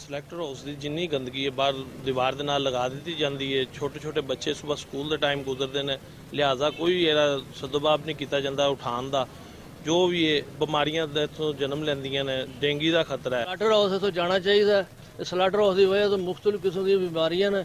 Selector house ਦੀ ਜਿੰਨੀ ਗੰਦਗੀ ਹੈ ਬਾਹਰ ਦੀਵਾਰ ਦੇ ਨਾਲ ਲਗਾ ਦਿੱਤੀ ਜਾਂਦੀ ਹੈ। ਛੋਟੇ ਛੋਟੇ ਬੱਚੇ ਸਵੇਰ ਸਕੂਲ ਦੇ ਟਾਈਮ ਗੁਜ਼ਰਦੇ ਨੇ, ਲਿਹਾਜ਼ਾ ਕੋਈ ਇਹਦਾ ਸਦੁਭਾਵ ਨਹੀਂ ਕੀਤਾ ਜਾਂਦਾ ਉਠਾਉਣ ਦਾ। ਜੋ ਵੀ ਇਹ ਬਿਮਾਰੀਆਂ ਦੇ ਤੋਂ ਜਨਮ ਲੈਂਦੀਆਂ ਨੇ, ਡੇਂਗੀ ਦਾ ਖਤਰਾ ਹੈ। ਸਲੈਕਟਰ ਹਾਊਸ ਤੋਂ ਜਾਣਾ ਚਾਹੀਦਾ। ਸਲੈਕਟਰ ਹਾਊਸ ਦੀ ਵਜ੍ਹਾ ਤੋਂ ਮੁxtਲਿਫ ਕਿਸਮ ਦੀਆਂ ਬਿਮਾਰੀਆਂ ਨੇ,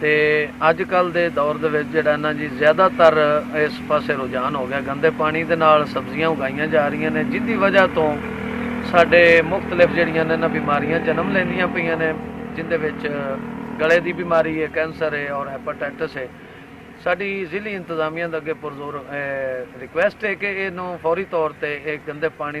ਤੇ ਅੱਜ ਕੱਲ ਦੇ ਦੌਰ ਦੇ ਵਿੱਚ ਜਿਹੜਾ ਨਾ ਜੀ ਜ਼ਿਆਦਾਤਰ ਇਸ ਪਾਸੇ ਰੁਝਾਨ ਹੋ ਗਿਆ, ਗੰਦੇ ਪਾਣੀ ਦੇ ਨਾਲ ਸਬਜ਼ੀਆਂ ਉਗਾਈਆਂ ਜਾ ਰਹੀਆਂ ਨੇ, ਜਿਸ ਦੀ ਵਜ੍ਹਾ ਤੋਂ ਸਾਡੇ ਮੁxtਲਿਫ ਜਿਹੜੀਆਂ ਨੇ ਨਾ ਬਿਮਾਰੀਆਂ ਜਨਮ ਲੈਂਦੀਆਂ ਪਈਆਂ ਨੇ, ਜਿੰਦੇ ਵਿੱਚ ਗਲੇ ਦੀ ਬਿਮਾਰੀ ਹੈ, ਕੈਂਸਰ ਹੈ ਔਰ ਹੈਪੇਟਾਈਟਸ ਹੈ। ਸਾਡੀ ਜ਼ਿਲ੍ਹੀ ਇੰਤਜ਼ਾਮੀਆ ਦੇ ਅੱਗੇ ਪੁਰਜ਼ੋਰ ਰਿਕੁਐਸਟ ਹੈ ਕਿ ਇਹਨੂੰ ਫੌਰੀ ਤੌਰ ਤੇ ਇਹ ਗੰਦੇ ਪਾਣੀ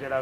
ਜਿਹੜਾ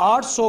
800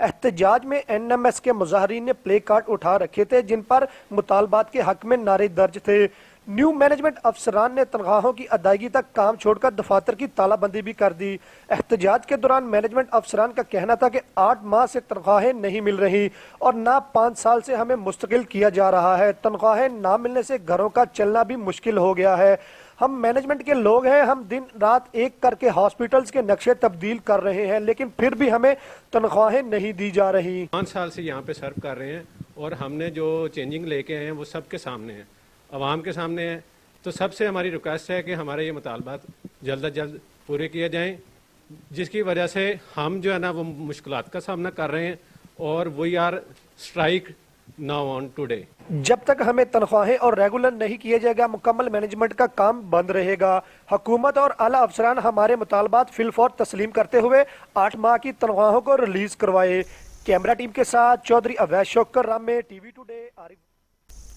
احتجاج میں NMS کے مظاہرین نے پلے کارڈ اٹھا رکھے تھے جن پر مطالبات کے حق میں نعرے درج تھے۔ نیو مینجمنٹ افسران نے تنخواہوں کی ادائیگی تک کام چھوڑ کر دفاتر کی تالہ بندی بھی کر دی۔ احتجاج کے دوران مینجمنٹ افسران کا کہنا تھا کہ 8 ماہ سے تنخواہیں نہیں مل رہی اور نہ 5 سال سے ہمیں مستقل کیا جا رہا ہے۔ تنخواہیں نہ ملنے سے گھروں کا چلنا بھی مشکل ہو گیا ہے۔ ہم مینجمنٹ کے لوگ ہیں، ہم دن رات ایک کر کے ہاسپٹلز کے نقشے تبدیل کر رہے ہیں لیکن پھر بھی ہمیں تنخواہیں نہیں دی جا رہی۔ 5 سال سے یہاں پہ سرو کر رہے ہیں اور ہم نے جو چینجنگ لے کے آئے ہیں وہ سب کے سامنے ہیں، عوام کے سامنے ہے۔ تو سب سے ہماری ریکویسٹ ہے کہ ہمارے یہ مطالبات جلد از جلد پورے کیے جائیں، جس کی وجہ سے ہم جو ہے نا وہ مشکلات کا سامنا کر رہے ہیں اور we are strike now on today. جب تک ہمیں تنخواہیں اور ریگولر نہیں کیا جائے گا مکمل مینجمنٹ کا کام بند رہے گا۔ حکومت اور اعلیٰ افسران ہمارے مطالبات فی الفور تسلیم کرتے ہوئے 8 ماہ کی تنخواہوں کو ریلیز کروائے۔ کیمرہ ٹیم کے ساتھ چودھری اویس شوکر رامے، ٹی وی ٹوڈے۔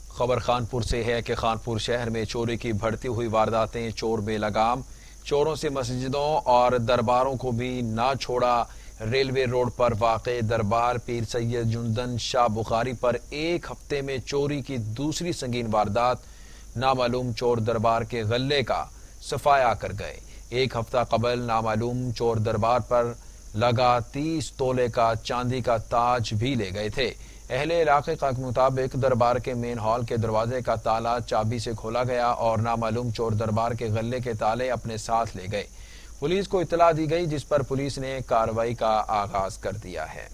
خبر خانپور سے ہے کہ خانپور شہر میں چوری کی بڑھتی ہوئی وارداتیں، چور بے لگام، چوروں سے مسجدوں اور درباروں کو بھی نہ چھوڑا۔ ریلوے روڈ پر واقع دربار پیر سید جندن شاہ بخاری پر ایک ہفتے میں چوری کی دوسری سنگین واردات، نامعلوم چور دربار کے غلے کا صفایا کر گئے۔ ایک ہفتہ قبل نامعلوم چور دربار پر لگا 30 تولے کا چاندی کا تاج بھی لے گئے تھے۔ اہل علاقے کے مطابق دربار کے مین ہال کے دروازے کا تالا چابی سے کھولا گیا اور نامعلوم چور دربار کے غلے کے تالے اپنے ساتھ لے گئے۔ پولیس کو اطلاع دی گئی جس پر پولیس نے کارروائی کا آغاز کر دیا ہے۔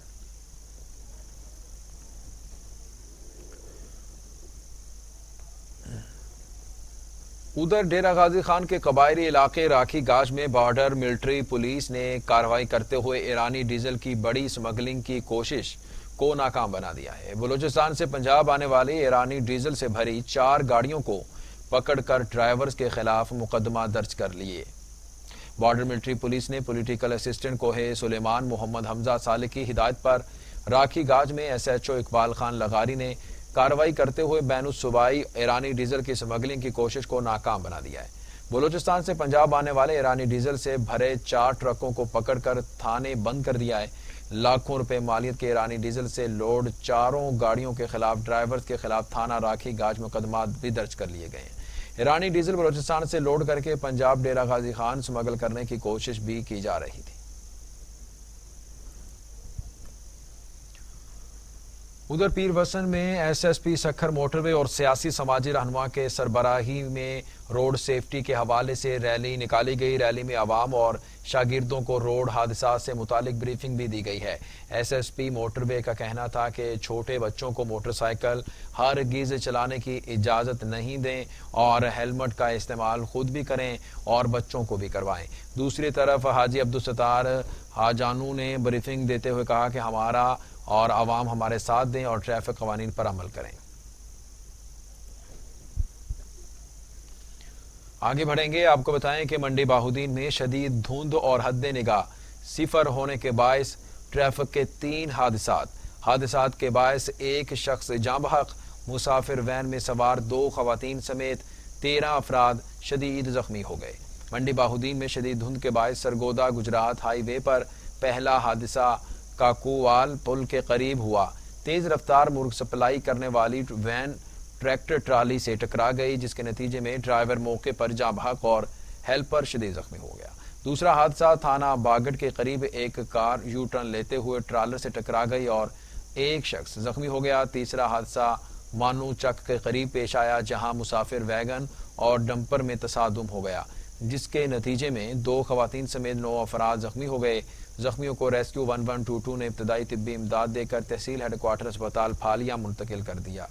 ادھر ڈیرہ غازی خان کے قبائلی علاقے راکھی گاج میں بارڈر ملٹری پولیس نے کارروائی کرتے ہوئے ایرانی ڈیزل کی بڑی سمگلنگ کی کوشش کو ناکام بنا دیا ہے۔ بلوچستان سے پنجاب آنے والی ایرانی ڈیزل سے بھری 4 گاڑیوں کو پکڑ کر ڈرائیورز کے خلاف مقدمہ درج کر لیے۔ بارڈر ملٹری پولیس نے پولیٹیکل اسسٹنٹ کوہ سلیمان محمد حمزہ صالح کی ہدایت پر راکھی گاج میں SHO اقبال خان لغاری نے کارروائی کرتے ہوئے بین الصوبائی ایرانی ڈیزل کی سمگلنگ کی کوشش کو ناکام بنا دیا ہے۔ بلوچستان سے پنجاب آنے والے ایرانی ڈیزل سے بھرے 4 ٹرکوں کو پکڑ کر تھانے بند کر دیا ہے۔ لاکھوں روپے مالیت کے ایرانی ڈیزل سے لوڈ 4 گاڑیوں کے خلاف ڈرائیورز کے خلاف تھانہ راکھی گاج مقدمات بھی درج کر لیے گئے ہیں۔ ایرانی ڈیزل بلوچستان سے لوڈ کر کے پنجاب ڈیرہ غازی خان سمگل کرنے کی کوشش بھی کی جا رہی تھی۔ ادھر پیر وسن میں SSP سکھر موٹر وے اور سیاسی سماجی رہنما کے سربراہی میں روڈ سیفٹی کے حوالے سے ریلی نکالی گئی۔ ریلی میں عوام اور شاگردوں کو روڈ حادثات سے متعلق بریفنگ بھی دی گئی ہے۔ SSP موٹر وے کا کہنا تھا کہ چھوٹے بچوں کو موٹر سائیکل ہرگز چلانے کی اجازت نہیں دیں اور ہیلمٹ کا استعمال خود بھی کریں اور بچوں کو بھی کروائیں۔ دوسری طرف حاجی عبدالستار حاجانو نے بریفنگ دیتے ہوئے کہا کہ ہمارا اور عوام ہمارے ساتھ دیں اور ٹریفک قوانین پر عمل کریں۔ آگے بڑھیں گے، آپ کو بتائیں کہ منڈی باہودین میں شدید دھند اور حد نگاہ 0 ہونے کے باعث ٹریفک کے 3 حادثات کے باعث ایک شخص جاں بحق، مسافر وین میں سوار 2 خواتین سمیت 13 افراد شدید زخمی ہو گئے۔ منڈی باہودین میں شدید دھند کے باعث سرگودا گجرات ہائی وے پر پہلا حادثہ کاکووال پل کے قریب ہوا۔ تیز رفتار مرغ سپلائی کرنے والی وین ٹریکٹر ٹرالی سے ٹکرا گئی جس کے نتیجے میں ڈرائیور موقع پر جاں بحق اور ہیلپر شدید زخمی ہو گیا۔ دوسرا حادثہ تھانہ باگڑ کے قریب ایک کار یو ٹرن لیتے ہوئے ٹرالر سے ٹکرا گئی اور ایک شخص زخمی ہو گیا۔ تیسرا حادثہ مانو چک کے قریب پیش آیا جہاں مسافر ویگن اور ڈمپر میں تصادم ہو گیا جس کے نتیجے میں 2 خواتین سمیت 9 افراد زخمی ہو گئے۔ زخمیوں کو ریسکیو 1122 نے ابتدائی طبی امداد دے کر تحصیل ہیڈ کوارٹر اسپتال پھالیا منتقل کر دیا۔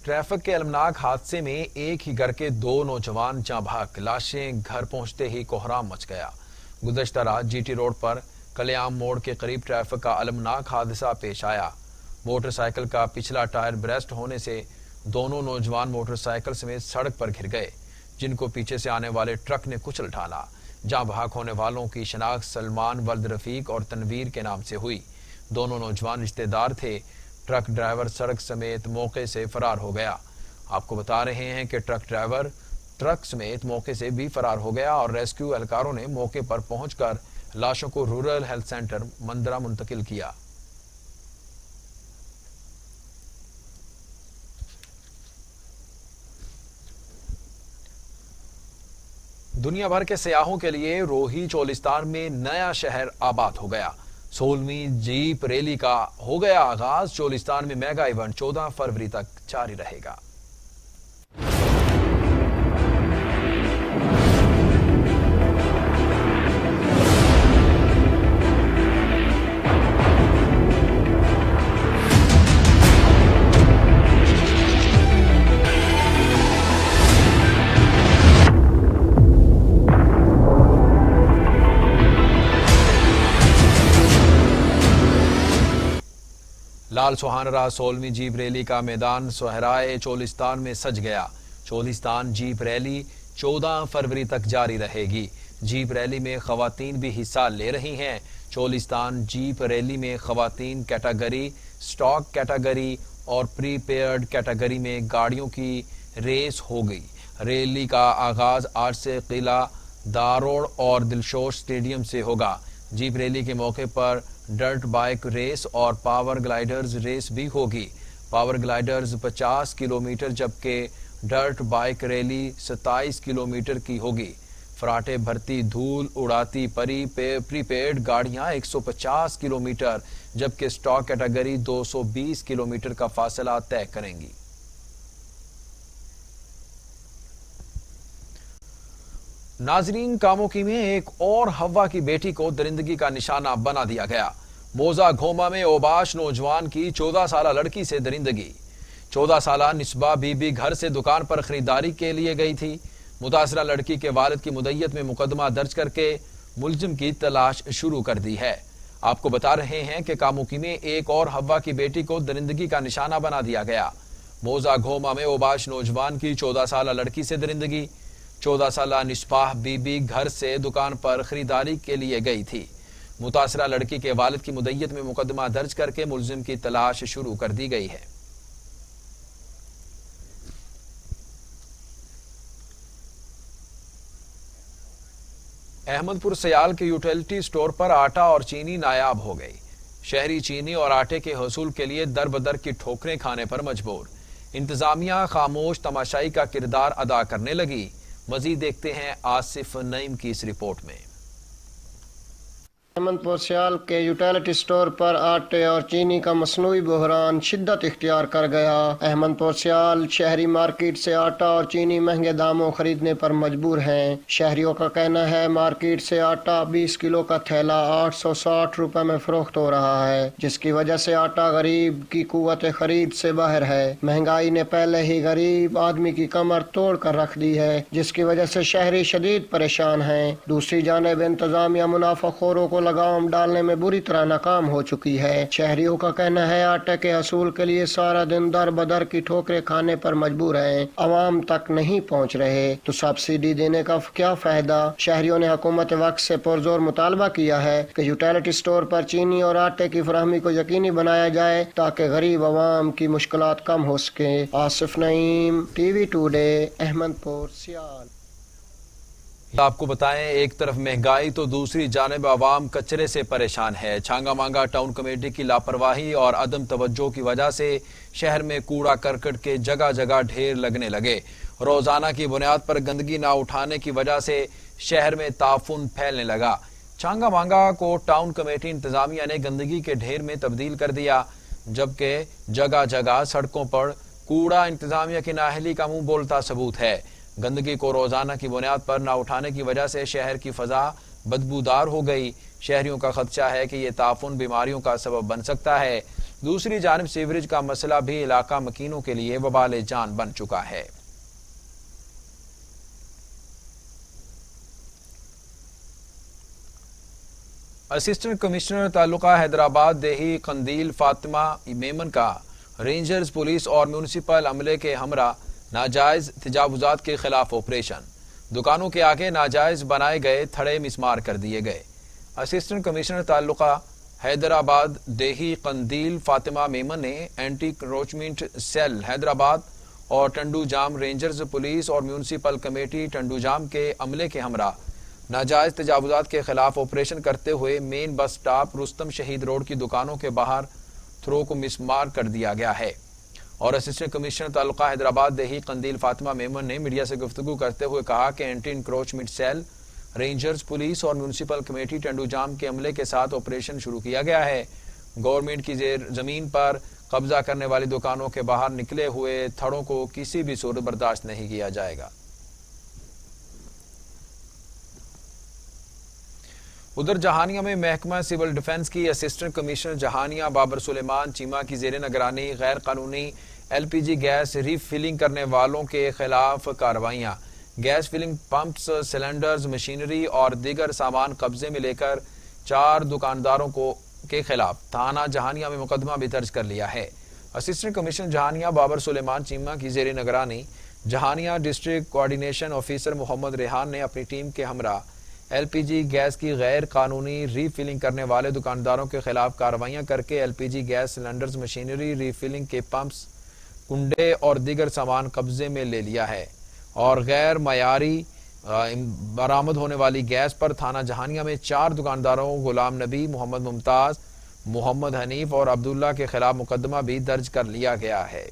ٹریفک کے المناک حادثے میں ایک ہی گھر کے 2 نوجوان جاں بحق، لاشیں گھر پہنچتے ہی کوہرام مچ گیا۔ گزشتہ رات GT روڈ پر کلیام موڑ کے قریب ٹریفک کا المناک حادثہ پیش آیا۔ موٹر سائیکل کا پچھلا ٹائر بریسٹ ہونے سے دونوں نوجوان موٹر سائیکل سمیت سڑک پر گر گئے جن کو پیچھے سے آنے والے ٹرک نے کچل ڈالا۔ جاں بحق ہونے والوں کی شناخت سلمان ولد رفیق اور تنویر کے نام سے ہوئی۔ دونوں نوجوان رشتہ دار تھے۔ ٹرک ڈرائیور سڑک سمیت موقع سے فرار ہو گیا۔ آپ کو بتا رہے ہیں کہ ٹرک ڈرائیور ٹرک سمیت موقع سے بھی فرار ہو گیا اور ریسکیو اہلکاروں نے موقع پر پہنچ کر لاشوں کو رورل ہیلتھ سینٹر مندرہ منتقل کیا۔ دنیا بھر کے سیاحوں کے لیے روہی چولستان میں نیا شہر آباد ہو گیا۔ 16ویں جیپ ریلی کا ہو گیا آغاز۔ چولستان میں میگا ایونٹ 14 فروری تک جاری رہے گا۔ لال سوہانرہ 16ویں جیپ ریلی کا میدان صحرائے چولستان میں سج گیا۔ چولستان جیپ ریلی 14 فروری تک جاری رہے گی۔ جیپ ریلی میں خواتین بھی حصہ لے رہی ہیں۔ چولستان جیپ ریلی میں خواتین کیٹیگری، سٹاک کیٹیگری اور پری پیڈ کیٹیگری میں گاڑیوں کی ریس ہوگی۔ ریلی کا آغاز 8 سے قلعہ داروڑ اور دلشوش سٹیڈیم سے ہوگا۔ جیپ ریلی کے موقع پر ڈرٹ بائک ریس اور پاور گلائیڈرز ریس بھی ہوگی۔ پاور گلائیڈرز 50 کلومیٹر جبکہ ڈرٹ بائک ریلی 27 کلومیٹر کی ہوگی۔ فراٹے بھرتی دھول اڑاتی پری پیڈ گاڑیاں 150 کلومیٹر جبکہ سٹاک کیٹیگری 220 کلومیٹر کا فاصلہ طے کریں گی۔ ناظرین، کاموکی میں ایک اور ہوا کی بیٹی کو درندگی کا نشانہ بنا دیا گیا۔ موزہ گھوما میں اوباش نوجوان کی 14 سالہ لڑکی سے درندگی۔ 14 سالہ نسبہ بی بی گھر سے دکان پر خریداری کے لیے گئی تھی۔ متاثرہ لڑکی کے والد کی مدعیت میں مقدمہ درج کر کے ملزم کی تلاش شروع کر دی ہے۔ آپ کو بتا رہے ہیں کہ کاموکی میں ایک اور ہوا کی بیٹی کو درندگی کا نشانہ بنا دیا گیا۔ موزہ گھوما میں اوباش نوجوان کی 14 سالہ لڑکی سے درندگی۔ 14 سالہ نسبہ بی بی گھر سے دکان پر خریداری کے لیے گئی تھی۔ متاثرہ لڑکی کے والد کی مدعیت میں مقدمہ درج کر کے ملزم کی تلاش شروع کر دی گئی ہے۔ احمد پور سیال کے یوٹیلیٹی سٹور پر آٹا اور چینی نایاب ہو گئی۔ شہری چینی اور آٹے کے حصول کے لیے در بدر کی ٹھوکریں کھانے پر مجبور۔ انتظامیہ خاموش تماشائی کا کردار ادا کرنے لگی۔ مزید دیکھتے ہیں آصف نعیم کی اس رپورٹ میں۔ احمد پور سیال کے یوٹیلیٹی سٹور پر آٹے اور چینی کا مصنوعی بحران شدت اختیار کر گیا۔ احمد پور سیال شہری مارکیٹ سے آٹا اور چینی مہنگے داموں خریدنے پر مجبور ہیں۔ شہریوں کا کہنا ہے مارکیٹ سے آٹا 20 کلو کا تھیلا 860 روپے میں فروخت ہو رہا ہے، جس کی وجہ سے آٹا غریب کی قوت خرید سے باہر ہے۔ مہنگائی نے پہلے ہی غریب آدمی کی کمر توڑ کر رکھ دی ہے، جس کی وجہ سے شہری شدید پریشان ہیں۔ دوسری جانب انتظامیہ منافع خوروں کو لگام ڈالنے میں بری طرح ناکام ہو چکی ہے۔ شہریوں کا کہنا ہے آٹے کے حصول کے لیے سارا دن در بدر کی ٹھوکریں کھانے پر مجبور ہیں، عوام تک نہیں پہنچ رہے تو سبسڈی دینے کا کیا فائدہ۔ شہریوں نے حکومت وقت سے پرزور مطالبہ کیا ہے کہ یوٹیلیٹی سٹور پر چینی اور آٹے کی فراہمی کو یقینی بنایا جائے تاکہ غریب عوام کی مشکلات کم ہو سکیں۔ آصف نعیم، ٹی وی ٹوڈے، احمد پور سیال۔ آپ کو بتائیں، ایک طرف مہنگائی تو دوسری جانب عوام کچرے سے پریشان ہے۔ چھانگا مانگا ٹاؤن کمیٹی کی لاپرواہی اور عدم توجہ کی وجہ سے شہر میں کوڑا کرکٹ کے جگہ جگہ ڈھیر لگنے لگے۔ روزانہ کی بنیاد پر گندگی نہ اٹھانے کی وجہ سے شہر میں تعفن پھیلنے لگا۔ چھانگا مانگا کو ٹاؤن کمیٹی انتظامیہ نے گندگی کے ڈھیر میں تبدیل کر دیا، جبکہ جگہ جگہ سڑکوں پر کوڑا انتظامیہ کی نااہلی کا منہ بولتا ثبوت ہے۔ گندگی کو روزانہ کی بنیاد پر نہ اٹھانے کی وجہ سے شہر کی فضا بدبودار ہو گئی۔ شہریوں کا خدشہ ہے کہ یہ تعفن بیماریوں کا سبب بن سکتا ہے۔ دوسری جانب سیوریج کا مسئلہ بھی علاقہ مکینوں کے لیے وبال جان بن چکا ہے۔ اسسٹنٹ کمشنر تعلقہ حیدرآباد دیہی قندیل فاطمہ میمن کا رینجرز، پولیس اور میونسپل عملے کے ہمراہ ناجائز تجاوزات کے خلاف آپریشن۔ دکانوں کے آگے ناجائز بنائے گئے تھڑے مسمار کر دیے گئے۔ اسسٹنٹ کمشنر تعلقہ حیدرآباد دیہی قندیل فاطمہ میمن نے اینٹی کروچمنٹ سیل حیدرآباد اور ٹنڈو جام رینجرز، پولیس اور میونسپل کمیٹی ٹنڈو جام کے عملے کے ہمراہ ناجائز تجاوزات کے خلاف آپریشن کرتے ہوئے مین بس سٹاپ رستم شہید روڈ کی دکانوں کے باہر تھرو کو مسمار کر دیا گیا ہے۔ اور اسسٹنٹ کمشنر تعلقہ حیدرآباد دیہی قندیل فاطمہ میمن نے میڈیا سے گفتگو کرتے ہوئے کہا کہ anti encroachment cell, rangers, police اور میونسپل کمیٹی ٹنڈو جام کے عملے کے ساتھ آپریشن شروع کیا گیا ہے۔ گورنمنٹ کی زمین پر قبضہ کرنے والی دکانوں کے باہر نکلے ہوئے تھڑوں کو کسی بھی صورت برداشت نہیں کیا جائے گا۔ ادھر جہانیہ میں محکمہ سول ڈیفنس کی اسسٹنٹ کمشنر جہانیہ بابر سلیمان چیمہ کی زیر نگرانی غیر قانونی L P G gas refilling کرنے والوں کے خلاف کارروائیاں، gas filling pumps, cylinders, machinery اور دیگر سامان قبضے میں لے کر 4 دکانداروں کے خلاف تھانہ جہانیہ میں مقدمہ بھی درج کر لیا ہے۔ اسسٹنٹ کمشنر جہانیہ بابر سلیمان چیمہ کی زیر نگرانی جہانیہ ڈسٹرکٹ کوآرڈینیشن آفیسر محمد ریحان نے اپنی ٹیم کے ہمراہ ایل پی جی گیس کی غیر قانونی ری فلنگ کرنے والے دکانداروں کے خلاف کارروائیاں کر کے L P G gas cylinders, machinery, refilling کے پمپس، کنڈے اور دیگر سامان قبضے میں لے لیا ہے اور غیر معیاری برآمد ہونے والی گیس پر تھانہ جہانیہ میں 4 دکانداروں غلام نبی، محمد ممتاز، محمد حنیف اور عبداللہ کے خلاف مقدمہ بھی درج کر لیا گیا ہے۔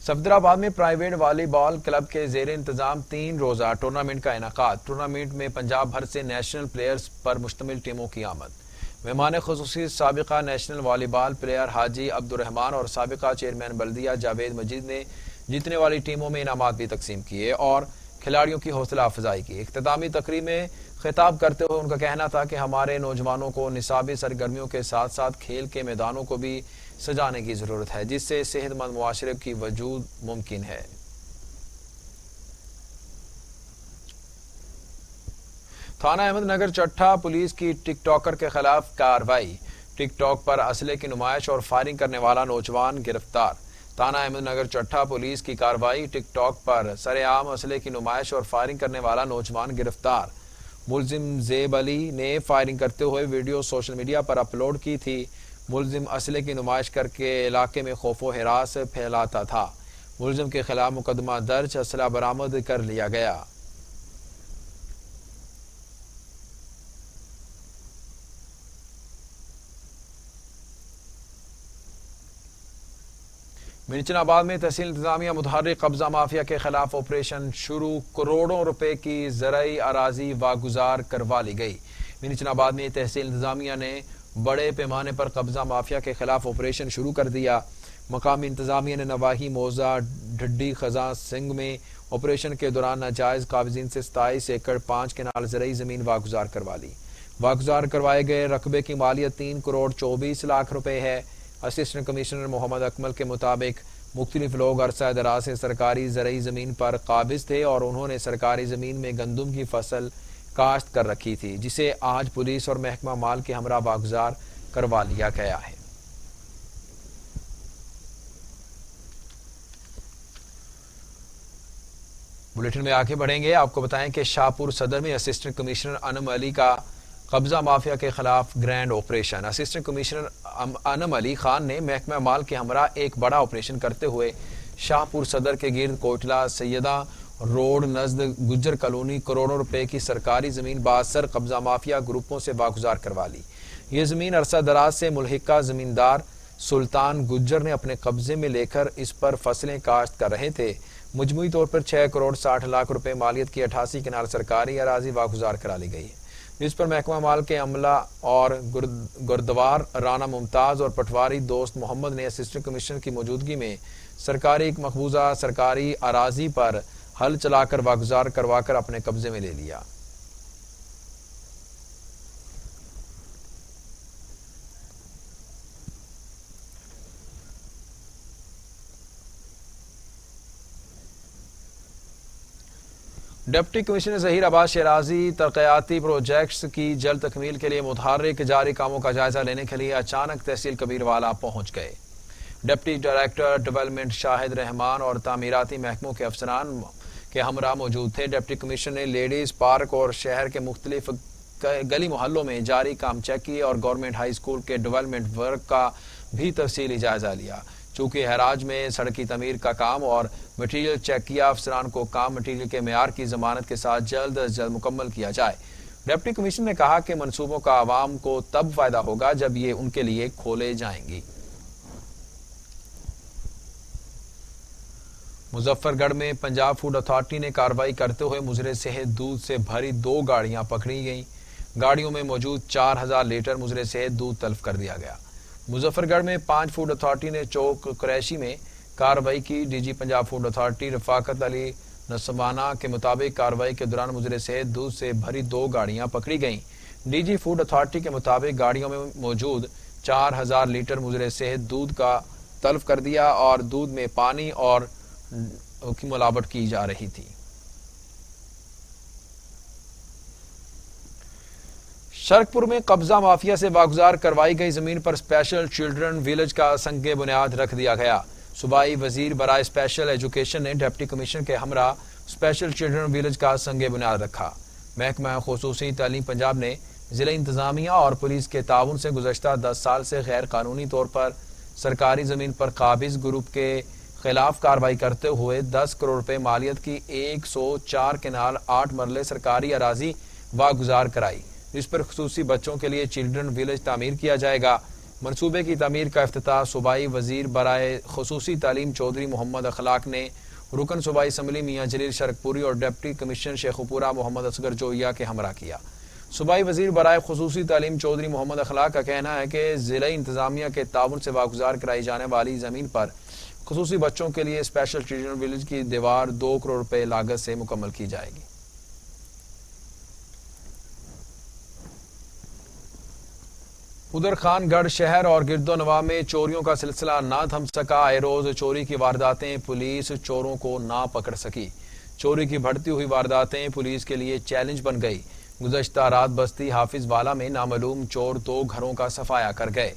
صفدرآباد میں پرائیویٹ والی بال کلب کے زیر انتظام 3 روزہ ٹورنامنٹ کا انعقاد۔ ٹورنامنٹ میں پنجاب بھر سے نیشنل پلیئرز پر مشتمل ٹیموں کی آمد۔ مہمان خصوصی سابقہ نیشنل والی بال پلیئر حاجی عبدالرحمان اور سابقہ چیئرمین بلدیہ جاوید مجید نے جیتنے والی ٹیموں میں انعامات بھی تقسیم کیے اور کھلاڑیوں کی حوصلہ افزائی کی۔ اختتامی تقریب میں خطاب کرتے ہوئے ان کا کہنا تھا کہ ہمارے نوجوانوں کو نصابی سرگرمیوں کے ساتھ ساتھ کھیل کے میدانوں کو بھی سجانے کی ضرورت ہے، جس سے صحت مند معاشرے کی وجود ممکن ہے۔ تھانہ احمد نگر چٹھا پولیس کی ٹک ٹاکر کے خلاف کارروائی۔ ٹک ٹاک پر اسلحے کی نمائش اور فائرنگ کرنے والا نوجوان گرفتار۔ تھانہ احمد نگر چٹھا پولیس کی کارروائی۔ ٹک ٹاک پر سرِ عام اسلحے کی نمائش اور فائرنگ کرنے والا نوجوان گرفتار۔ ملزم زیب علی نے فائرنگ کرتے ہوئے ویڈیو سوشل میڈیا پر اپلوڈ کی تھی۔ ملزم اسلحے کی نمائش کر کے علاقے میں خوف و ہراس پھیلاتا تھا۔ ملزم کے خلاف مقدمہ درج، اسلحہ برآمد کر لیا گیا۔ منچن آباد میں تحصیل انتظامیہ متحرک قبضہ مافیا کے خلاف آپریشن شروع۔ کروڑوں روپے کی زرعی اراضی واگزار کروا لی گئی۔ منچن آباد میں تحصیل انتظامیہ نے بڑے پیمانے پر قبضہ مافیا کے خلاف آپریشن شروع کر دیا۔ مقامی انتظامیہ نے نواحی موضع ڈھڈی خزاں سنگھ میں آپریشن کے دوران ناجائز قابضین سے 27 ایکڑ 5 کنال زرعی زمین واگزار کروا لی۔ واگزار کروائے گئے رقبے کی مالیت 3 کروڑ 24 لاکھ روپے ہے۔ اسسٹنٹ کمشنر محمد اکمل کے مطابق مختلف لوگ عرصہ دراز سے سرکاری زرعی زمین پر قابض تھے اور انہوں نے سرکاری زمین میں گندم کی فصل کاشت کر رکھی تھی، جسے آج پولیس اور محکمہ مال کے ہمراہ واگزار کروا لیا گیا ہے۔ بلیٹن میں آگے بڑھیں گے، آپ کو بتائیں کہ شاہپور صدر میں اسسٹنٹ کمشنر انم علی کا قبضہ مافیا کے خلاف گرینڈ آپریشن۔ اسسٹنٹ کمشنر انم علی خان نے محکمہ مال کے ہمراہ ایک بڑا آپریشن کرتے ہوئے شاہپور صدر کے گرد کوٹلہ سیدہ روڈ نزد گجر کالونی کروڑوں روپے کی سرکاری زمین باثر قبضہ مافیا گروپوں سے واگزار کروا لی۔ یہ زمین عرصہ دراز سے ملحقہ زمیندار سلطان گجر نے اپنے قبضے میں لے کر اس پر فصلیں کاشت کر رہے تھے۔ مجموعی طور پر 6 کروڑ 60 لاکھ روپے مالیت کی 88 کنال سرکاری اراضی واگزار کرا لی گئی ہے، جس پر محکمہ مال کے عملہ اور گردوار رانا ممتاز اور پٹواری دوست محمد نے اسسٹنٹ کمشنر کی موجودگی میں سرکاری ایک مقبوضہ سرکاری اراضی پر ہل چلا کر واگزار کروا کر اپنے قبضے میں لے لیا۔ ڈپٹی کمشنر ظہیر عباس شیرازی ترقیاتی پروجیکٹس کی جلد تکمیل کے لیے متحرک جاری کاموں کا جائزہ لینے کے لیے اچانک تحصیل کبیروالا پہنچ گئے۔ ڈپٹی ڈائریکٹر ڈیولپمنٹ شاہد رحمان اور تعمیراتی محکموں کے افسران کے ہمراہ موجود تھے۔ ڈپٹی کمشنر نے لیڈیز پارک اور شہر کے مختلف گلی محلوں میں جاری کام چیک کیے اور گورنمنٹ ہائی اسکول کے ڈیولپمنٹ ورک کا بھی تفصیلی جائزہ لیا۔ چونکہ ہراج میں سڑک کی تعمیر کا کام اور مٹیریل چیک کیا افسران کو کام مٹیریل کے معیار کی ضمانت کے ساتھ جلد از جلد مکمل کیا جائے۔ ڈپٹی کمشنر نے کہا کہ منصوبوں کا عوام کو تب فائدہ ہوگا جب یہ ان کے لیے کھولے جائیں گی۔ مظفر گڑھ میں پنجاب فوڈ اتھارٹی نے کارروائی کرتے ہوئے مضر صحت دودھ سے بھری 2 گاڑیاں پکڑی گئیں۔ گاڑیوں میں موجود 4000 لیٹر مضر صحت دودھ تلف کر دیا گیا۔ مظفر گڑھ میں 5 فوڈ اتھارٹی نے چوک قریشی میں کارروائی کی۔ D G Punjab food authority Rafaqat Ali Naswana کے مطابق کارروائی کے دوران مضر صحت دودھ سے بھری 2 گاڑیاں پکڑی گئیں۔ ڈی جی فوڈ اتھارٹی کے مطابق گاڑیوں میں موجود 4000 لیٹر مضر صحت دودھ کا تلف کر دیا اور دودھ میں پانی اور کی ملاوٹ کی جا رہی تھی۔ شرکپور میں قبضہ مافیا سے واگزار کروائی گئی زمین پر اسپیشل چلڈرن ویلج کا سنگ بنیاد رکھ دیا گیا۔ صوبائی وزیر برائے اسپیشل ایجوکیشن نے ڈپٹی کمشنر کے ہمراہ اسپیشل چلڈرن ویلج کا سنگ بنیاد رکھا۔ محکمہ خصوصی تعلیم پنجاب نے ضلع انتظامیہ اور پولیس کے تعاون سے گزشتہ 10 سال سے غیر قانونی طور پر سرکاری زمین پر قابض گروپ کے خلاف کارروائی کرتے ہوئے 10 کروڑ روپے مالیت کی 104 کنال 8 مرلے سرکاری اراضی واگزار کرائی، جس پر خصوصی بچوں کے لیے چلڈرن ویلج تعمیر کیا جائے گا۔ منصوبے کی تعمیر کا افتتاح صوبائی وزیر برائے خصوصی تعلیم چودھری محمد اخلاق نے رکن صوبائی اسمبلی میاں جلیل شرکپوری اور ڈپٹی کمشنر شیخوپورہ محمد اصغر جوئیہ کے ہمراہ کیا۔ صوبائی وزیر برائے خصوصی تعلیم چودھری محمد اخلاق کا کہنا ہے کہ ضلع انتظامیہ کے تعاون سے واگزار کرائی جانے والی زمین پر خصوصی بچوں کے لیے اسپیشل چلڈرن ویلج کی دیوار 2 کروڑ روپے لاگت سے مکمل کی جائے گی۔ ادھر خان گڑھ شہر اور گرد و نواح میں چوریوں کا سلسلہ نہ تھم سکا۔ آئے روز چوری کی وارداتیں، پولیس چوروں کو نہ پکڑ سکی۔ چوری کی بڑھتی ہوئی وارداتیں پولیس کے لیے چیلنج بن گئی۔ گزشتہ رات بستی حافظ والا میں نامعلوم چور 2 گھروں کا صفایا کر گئے۔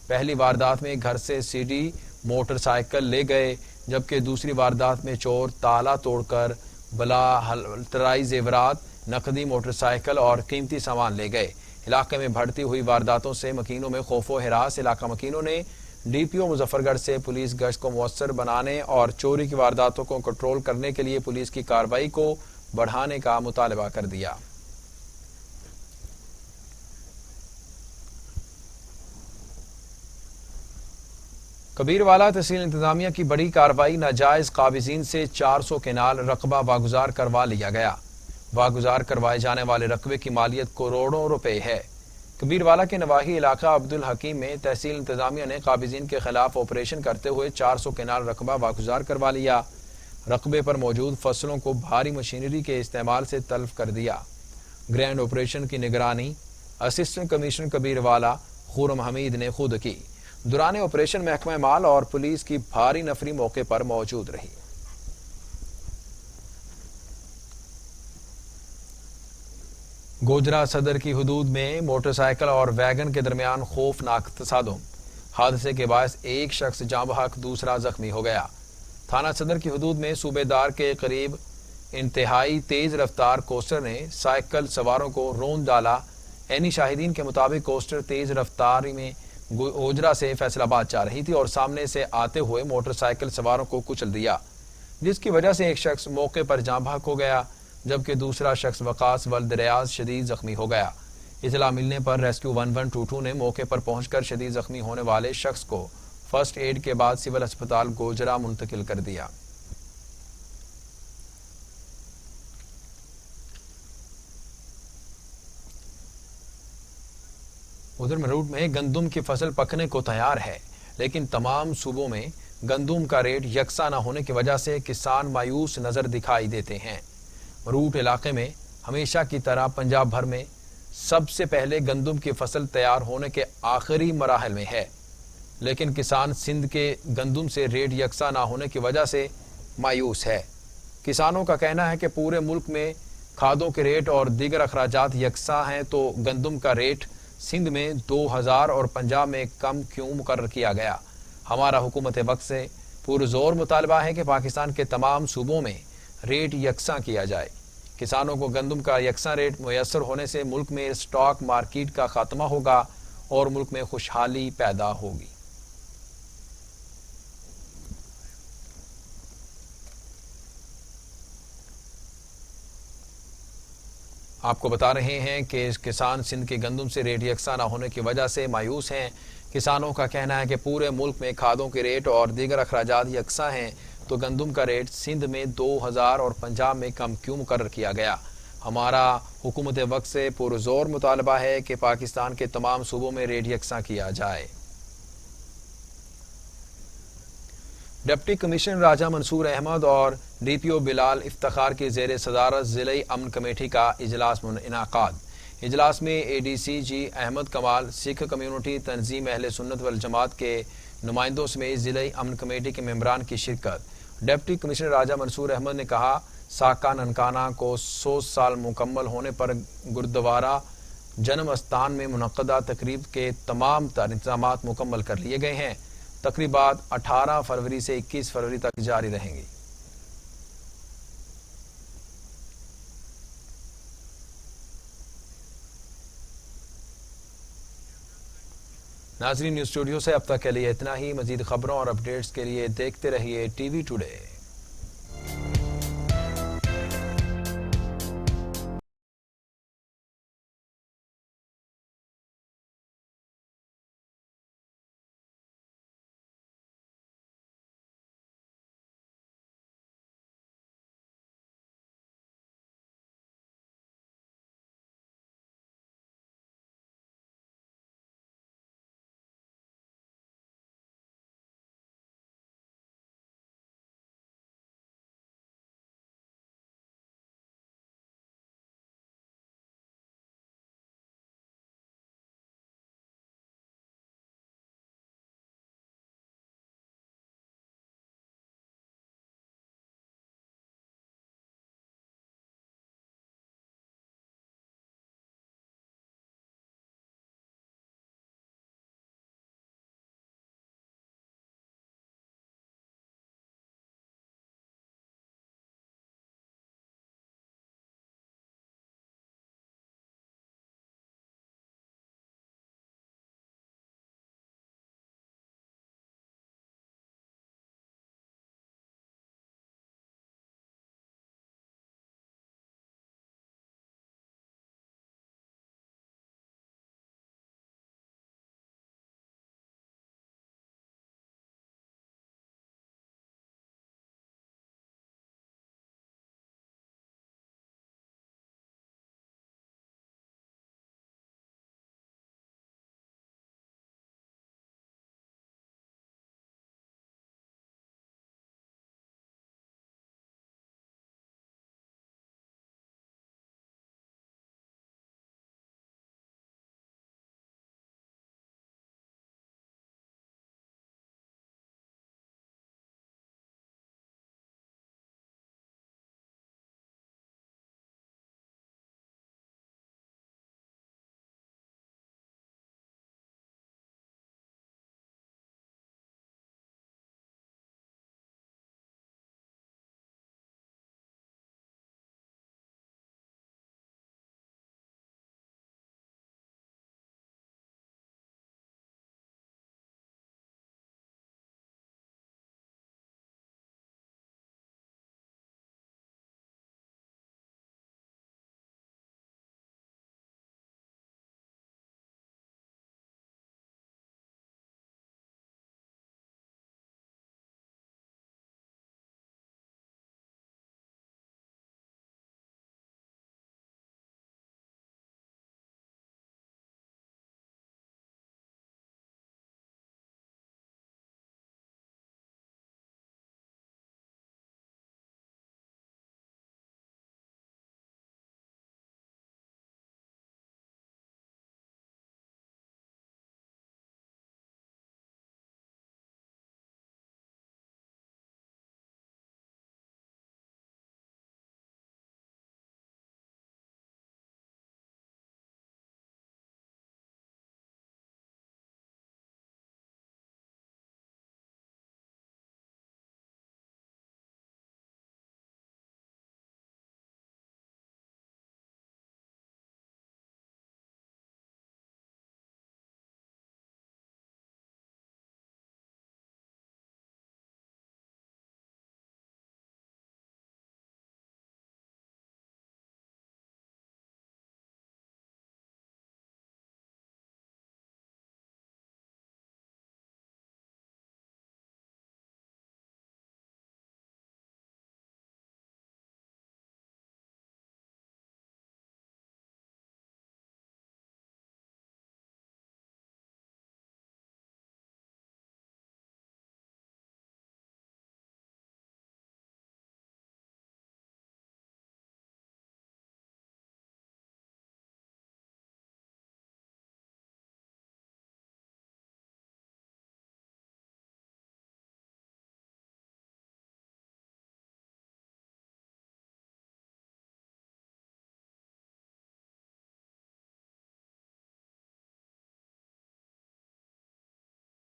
پہلی واردات میں گھر سے سی ڈی موٹر سائیکل لے گئے، جبکہ دوسری واردات میں چور تالا توڑ کر بلا طلائی زیورات، نقدی، موٹر سائیکل اور قیمتی سامان لے گئے۔ علاقے میں بڑھتی ہوئی وارداتوں سے مکینوں میں خوف و ہراس۔ علاقہ مکینوں نے ڈی پی او مظفر گڑھ سے پولیس گشت کو مؤثر بنانے اور چوری کی وارداتوں کو کنٹرول کرنے کے لیے پولیس کی کارروائی کو بڑھانے کا مطالبہ کر دیا۔ کبیروالا تحصیل انتظامیہ کی بڑی کارروائی، ناجائز قابضین سے 400 کنال رقبہ واگزار کروا لیا گیا۔ واگزار کروائے جانے والے رقبے کی مالیت کروڑوں روپے ہے۔ کبیروالا کے نواحی علاقہ عبدالحکیم میں تحصیل انتظامیہ نے قابضین کے خلاف آپریشن کرتے ہوئے 400 کنال رقبہ واگزار کروا لیا۔ رقبے پر موجود فصلوں کو بھاری مشینری کے استعمال سے تلف کر دیا۔ گرینڈ آپریشن کی نگرانی اسسٹنٹ کمشنر کبیروالا خورم حمید نے خود کی۔ دوران آپریشن محکمہ مال اور پولیس کی بھاری نفری موقع پر موجود رہی۔ گوجرا صدر کی حدود میں موٹر سائیکل اور ویگن کے درمیان خوفناک تصادم۔ حادثے کے باعث ایک شخص جاں بحق، دوسرا زخمی ہو گیا۔ تھانہ صدر کی حدود میں صوبے دار کے قریب انتہائی تیز رفتار کوسٹر نے سائیکل سواروں کو رون ڈالا۔ عینی شاہدین کے مطابق کوسٹر تیز رفتاری میں گوجرا سے فیصل آباد جا رہی تھی اور سامنے سے آتے ہوئے موٹر سائیکل سواروں کو کچل دیا، جس کی وجہ سے ایک شخص موقع پر جاں بحق ہو گیا، جبکہ دوسرا شخص وقاص ولد ریاض شدید زخمی ہو گیا۔ اطلاع ملنے پر ریسکیو 1122 نے موقع پر پہنچ کر شدید زخمی ہونے والے شخص کو فرسٹ ایڈ کے بعد سول ہسپتال گوجرا منتقل کر دیا۔ ادھر میرٹھ میں گندم کی فصل پکنے کو تیار ہے، لیکن تمام صوبوں میں گندم کا ریٹ یکساں نہ ہونے کی وجہ سے کسان مایوس نظر دکھائی دیتے ہیں۔ میرٹھ علاقے میں ہمیشہ کی طرح پنجاب بھر میں سب سے پہلے گندم کی فصل تیار ہونے کے آخری مراحل میں ہے، لیکن کسان سندھ کے گندم سے ریٹ یکساں نہ ہونے کی وجہ سے مایوس ہے۔ کسانوں کا کہنا ہے کہ پورے ملک میں کھادوں کے ریٹ اور دیگر اخراجات یکساں ہیں، تو گندم کا ریٹ سندھ میں 2000 اور پنجاب میں کم کیوں مقرر کیا گیا؟ ہمارا حکومت وقت سے پرزور مطالبہ ہے کہ پاکستان کے تمام صوبوں میں ریٹ یکساں کیا جائے۔ کسانوں کو گندم کا یکساں ریٹ میسر ہونے سے ملک میں اسٹاک مارکیٹ کا خاتمہ ہوگا اور ملک میں خوشحالی پیدا ہوگی۔ آپ کو بتا رہے ہیں کہ کسان سندھ کے گندم سے ریٹ یکساں نہ ہونے کی وجہ سے مایوس ہیں۔ کسانوں کا کہنا ہے کہ پورے ملک میں کھادوں کے ریٹ اور دیگر اخراجات یکساں ہیں تو گندم کا ریٹ سندھ میں 2000 اور پنجاب میں کم کیوں مقرر کیا گیا؟ ہمارا حکومت وقت سے پرزور مطالبہ ہے کہ پاکستان کے تمام صوبوں میں ریٹ یکساں کیا جائے۔ ڈپٹی کمشنر راجہ منصور احمد اور ڈی پی او بلال افتخار کی زیر صدارت ضلعی امن کمیٹی کا اجلاس انعقاد۔ اجلاس میں اے ڈی سی جی احمد کمال، سکھ کمیونٹی تنظیم اہل سنت والجماعت کے نمائندوں سمیت ضلعی امن کمیٹی کے ممبران کی شرکت۔ ڈپٹی کمشنر راجہ منصور احمد نے کہا، ساکا ننکانہ کو 100 سال مکمل ہونے پر گردوارہ جنم استھان میں منعقدہ تقریب کے تمام انتظامات مکمل کر لیے گئے ہیں۔ تقریبات 18 فروری سے 21 فروری تک جاری رہیں گی۔ ناظرین، نیوز اسٹوڈیو سے اب تک کے لیے اتنا ہی۔ مزید خبروں اور اپڈیٹس کے لیے دیکھتے رہیے ٹی وی ٹوڈے۔